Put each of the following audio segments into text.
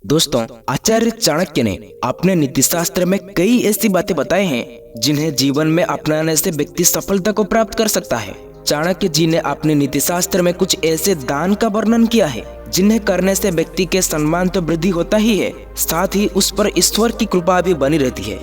दोस्तों, आचार्य चाणक्य ने अपने नीतिशास्त्र में कई ऐसी बातें बताई हैं जिन्हें जीवन में अपनाने से व्यक्ति सफलता को प्राप्त कर सकता है। चाणक्य जी ने अपने नीतिशास्त्र में कुछ ऐसे दान का वर्णन किया है जिन्हें करने से व्यक्ति के सम्मान तो वृद्धि होता ही है, साथ ही उस पर ईश्वर की कृपा भी बनी रहती है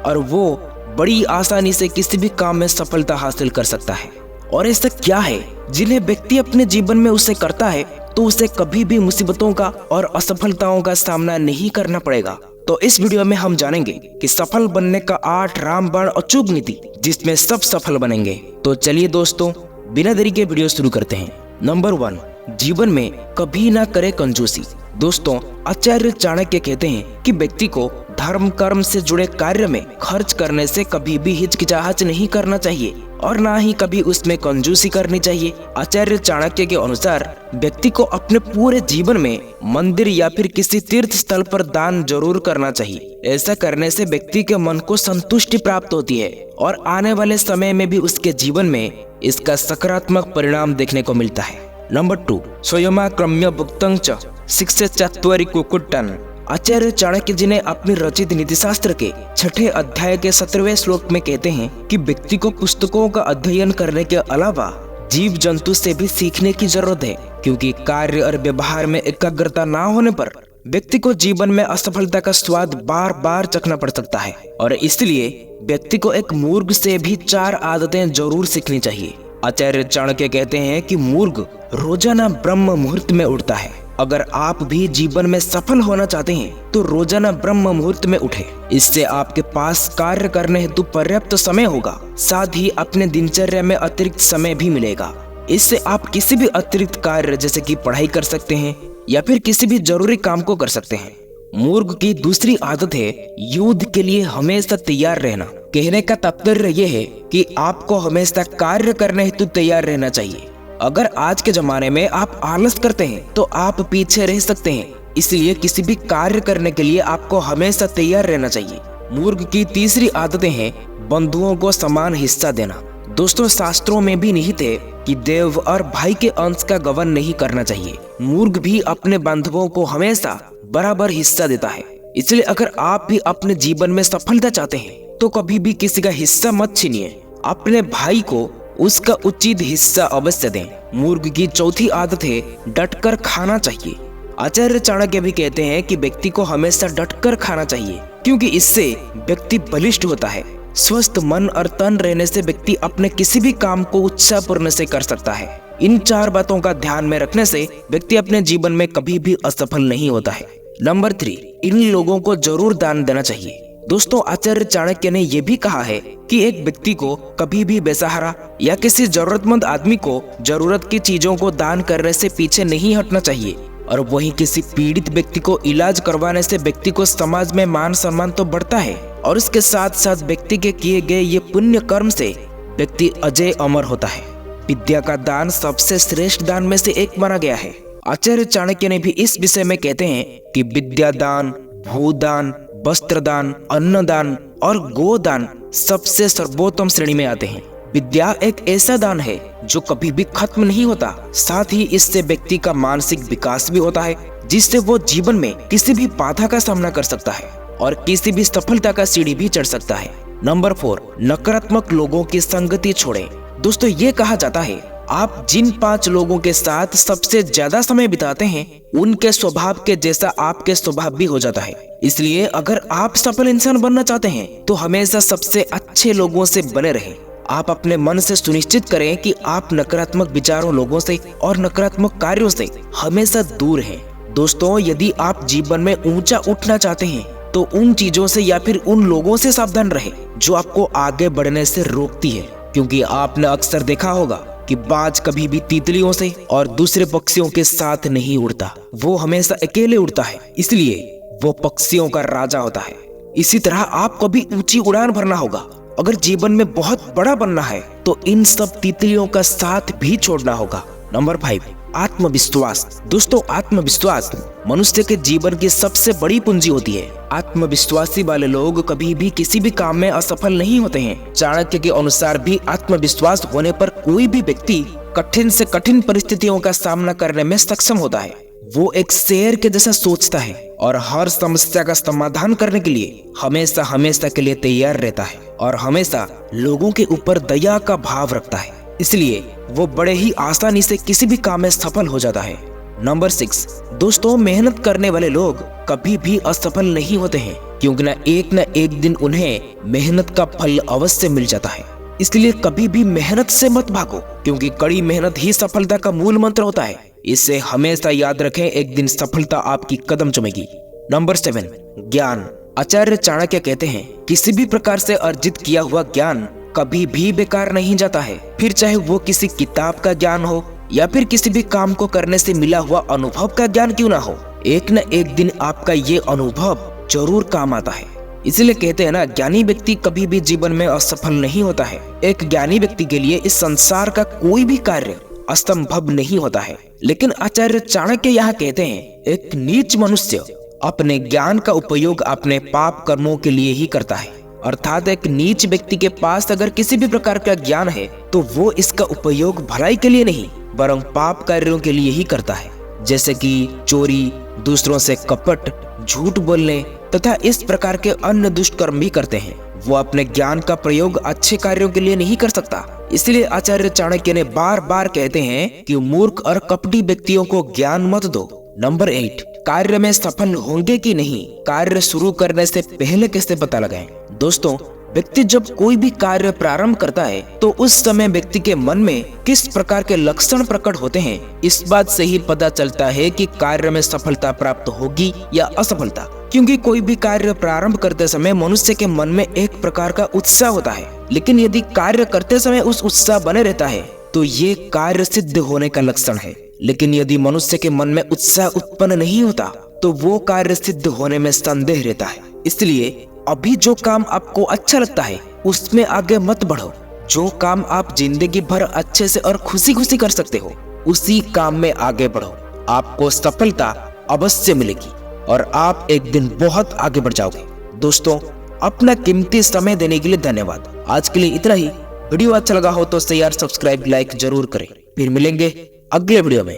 और वो बड़ी आसानी से किसी भी काम में सफलता हासिल कर सकता है। और ऐसा क्या है जिन्हें व्यक्ति अपने जीवन में उसे करता है तो उसे कभी भी मुसीबतों का और असफलताओं का सामना नहीं करना पड़ेगा। तो इस वीडियो में हम जानेंगे कि सफल बनने का 8 रामबाण अचूक नीति जिसमें सब सफल बनेंगे। तो चलिए दोस्तों, बिना देरी के वीडियो शुरू करते हैं। नंबर 1, जीवन में कभी ना करे कंजूसी। दोस्तों, आचार्य चाणक्य कहते हैं कि व्यक्ति को धर्म कर्म से जुड़े कार्य में खर्च करने से कभी भी हिचकिचाहट नहीं करना चाहिए और ना ही कभी उसमें कंजूसी करनी चाहिए। आचार्य चाणक्य के अनुसार व्यक्ति को अपने पूरे जीवन में मंदिर या फिर किसी तीर्थ स्थल पर दान जरूर करना चाहिए। ऐसा करने से व्यक्ति के मन को संतुष्टि प्राप्त होती है और आने वाले समय में भी उसके जीवन में इसका सकारात्मक परिणाम देखने को मिलता है। नंबर 2, स्वयमाक्रम्य भुक्तं च शिक्षे चत्वरि कुक्कुटन्। आचार्य चाणक्य जी ने अपनी रचित नीतिशास्त्र के 6ठे अध्याय के 17वें श्लोक में कहते हैं कि व्यक्ति को पुस्तकों का अध्ययन करने के अलावा जीव जंतु से भी सीखने की जरूरत है, क्योंकि कार्य और व्यवहार में एकाग्रता ना होने पर व्यक्ति को जीवन में असफलता का स्वाद बार बार चखना पड़ सकता है। और इसलिए व्यक्ति को एक मूर्ख से भी 4 आदतें जरूर सीखनी चाहिए। आचार्य चाणक्य कहते हैं कि मूर्ख रोजाना ब्रह्म मुहूर्त में उठता है। अगर आप भी जीवन में सफल होना चाहते हैं तो रोजाना ब्रह्म मुहूर्त में उठे। इससे आपके पास कार्य करने हेतु पर्याप्त समय होगा, साथ ही अपने दिनचर्या में अतिरिक्त समय भी मिलेगा। इससे आप किसी भी अतिरिक्त कार्य जैसे कि पढ़ाई कर सकते हैं या फिर किसी भी जरूरी काम को कर सकते हैं। मूर्ख की दूसरी आदत है युद्ध के लिए हमेशा तैयार रहना। कहने का तात्पर्य यह है कि आपको हमेशा कार्य करने हेतु तैयार रहना चाहिए। अगर आज के जमाने में आप आलस करते हैं तो आप पीछे रह सकते हैं, इसलिए किसी भी कार्य करने के लिए आपको हमेशा तैयार रहना चाहिए। मूर्ख की तीसरी आदतें हैं बंधुओं को समान हिस्सा देना। दोस्तों, शास्त्रों में भी निहित है कि देव और भाई के अंश का गबन नहीं करना चाहिए। मूर्ख भी अपने बांधवों को हमेशा बराबर हिस्सा देता है। इसलिए अगर आप भी अपने जीवन में सफलता चाहते हैं तो कभी भी किसी का हिस्सा मत छीनिए। अपने भाई को उसका उचित हिस्सा अवश्य दें। मूर्ख की चौथी आदत है डटकर खाना चाहिए। आचार्य चाणक्य भी कहते हैं कि व्यक्ति को हमेशा डटकर खाना चाहिए, क्योंकि इससे व्यक्ति बलिष्ठ होता है। स्वस्थ मन और तन रहने से व्यक्ति अपने किसी भी काम को उत्साहपूर्ण से कर सकता है। इन 4 बातों का ध्यान में रखने से व्यक्ति अपने जीवन में कभी भी असफल नहीं होता है। नंबर 3, इन लोगों को जरूर दान देना चाहिए। दोस्तों, आचार्य चाणक्य ने यह भी कहा है कि एक व्यक्ति को कभी भी बेसहारा या किसी जरूरतमंद आदमी को जरूरत की चीजों को दान करने से पीछे नहीं हटना चाहिए। और वहीं किसी पीड़ित व्यक्ति को इलाज करवाने से व्यक्ति को समाज में मान सम्मान तो बढ़ता है और इसके साथ साथ व्यक्ति के किए गए ये पुण्य कर्म से व्यक्ति अजय अमर होता है। विद्या का दान सबसे श्रेष्ठ दान में से एक माना गया है। आचार्य चाणक्य ने भी इस विषय में कहते हैं कि विद्या दान, भूदान, वस्त्रदान, अन्नदान और गोदान सबसे सर्वोत्तम श्रेणी में आते हैं। विद्या एक ऐसा दान है जो कभी भी खत्म नहीं होता, साथ ही इससे व्यक्ति का मानसिक विकास भी होता है, जिससे वो जीवन में किसी भी बाधा का सामना कर सकता है और किसी भी सफलता का सीढ़ी भी चढ़ सकता है। नंबर 4, नकारात्मक लोगों की संगति छोड़ें। दोस्तों, ये कहा जाता है आप जिन 5 लोगों के साथ सबसे ज्यादा समय बिताते हैं उनके स्वभाव के जैसा आपके स्वभाव भी हो जाता है। इसलिए अगर आप सफल इंसान बनना चाहते हैं तो हमेशा सबसे अच्छे लोगों से बने रहें। आप अपने मन से सुनिश्चित करें कि आप नकारात्मक विचारों, लोगों से और नकारात्मक कार्यों से हमेशा दूर हैं। दोस्तों, यदि आप जीवन में ऊंचा उठना चाहते हैं तो उन चीजों से या फिर उन लोगों से सावधान रहें जो आपको आगे बढ़ने से रोकती है, क्योंकि आपने अक्सर देखा होगा कि बाज कभी भी तितलियों से और दूसरे पक्षियों के साथ नहीं उड़ता, वो हमेशा अकेले उड़ता है, इसलिए वो पक्षियों का राजा होता है। इसी तरह आपको भी ऊंची उड़ान भरना होगा। अगर जीवन में बहुत बड़ा बनना है तो इन सब तितलियों का साथ भी छोड़ना होगा। नंबर 5, आत्मविश्वास। दोस्तों, आत्मविश्वास मनुष्य के जीवन की सबसे बड़ी पूंजी होती है। आत्मविश्वासी वाले लोग कभी भी किसी भी काम में असफल नहीं होते हैं। चाणक्य के अनुसार भी आत्मविश्वास होने पर कोई भी व्यक्ति कठिन से कठिन परिस्थितियों का सामना करने में सक्षम होता है। वो एक शेर के जैसा सोचता है और हर समस्या का समाधान करने के लिए हमेशा हमेशा के लिए तैयार रहता है और हमेशा लोगों के ऊपर दया का भाव रखता है। इसलिए वो बड़े ही आसानी से किसी भी काम में सफल हो जाता है। नंबर 6, दोस्तों मेहनत करने वाले लोग कभी भी असफल नहीं होते हैं, क्योंकि न एक दिन उन्हें मेहनत का फल अवश्य मिल जाता है। इसलिए कभी भी मेहनत से मत भागो, क्योंकि कड़ी मेहनत ही सफलता का मूल मंत्र होता है। इसे हमेशा याद रखें, एक दिन सफलता आपकी कदम चुमेगी। नंबर 7, ज्ञान। आचार्य चाणक्य कहते हैं, किसी भी प्रकार से अर्जित किया हुआ ज्ञान कभी भी बेकार नहीं जाता है, फिर चाहे वो किसी किताब का ज्ञान हो या फिर किसी भी काम को करने से मिला हुआ अनुभव का ज्ञान क्यों ना हो। एक न एक दिन आपका ये अनुभव जरूर काम आता है। इसलिए कहते हैं ना, ज्ञानी व्यक्ति कभी भी जीवन में असफल नहीं होता है। एक ज्ञानी व्यक्ति के लिए इस संसार का कोई भी कार्य असंभव नहीं होता है। लेकिन आचार्य चाणक्य यहाँ कहते हैं, एक नीच मनुष्य अपने ज्ञान का उपयोग अपने पाप कर्मों के लिए ही करता है। अर्थात एक नीच व्यक्ति के पास अगर किसी भी प्रकार का ज्ञान है तो वो इसका उपयोग भलाई के लिए नहीं वरं पाप कार्यों के लिए ही करता है, जैसे कि चोरी, दूसरों से कपट, झूठ बोलने तथा इस प्रकार के अन्य दुष्ट कर्म भी करते हैं। वो अपने ज्ञान का प्रयोग अच्छे कार्यों के लिए नहीं कर सकता। इसलिए आचार्य चाणक्य ने बार बार कहते हैं कि मूर्ख और कपटी व्यक्तियों को ज्ञान मत दो। नंबर 8, कार्य में सफल होंगे कि नहीं, कार्य शुरू करने से पहले कैसे पता लगाएं। दोस्तों, व्यक्ति जब कोई भी कार्य प्रारंभ करता है तो उस समय व्यक्ति के मन में किस प्रकार के लक्षण प्रकट होते हैं, इस बात से ही पता चलता है कि कार्य में सफलता प्राप्त होगी या असफलता। क्योंकि कोई भी कार्य प्रारंभ करते समय मनुष्य के मन में एक प्रकार का उत्साह होता है, लेकिन यदि कार्य करते समय उस उत्साह बने रहता है तो ये कार्य सिद्ध होने का लक्षण है। लेकिन यदि मनुष्य के मन में उत्साह उत्पन्न नहीं होता तो वो कार्य सिद्ध होने में संदेह रहता है। इसलिए अभी जो काम आपको अच्छा लगता है उसमें आगे मत बढ़ो। जो काम आप जिंदगी भर अच्छे से और खुशी खुशी कर सकते हो उसी काम में आगे बढ़ो। आपको सफलता अवश्य मिलेगी और आप एक दिन बहुत आगे बढ़ जाओगे। दोस्तों, अपना कीमती समय देने के लिए धन्यवाद। आज के लिए इतना ही। वीडियो अच्छा लगा हो तो शेयर, सब्सक्राइब, लाइक जरूर करें। फिर मिलेंगे अगले वीडियो में।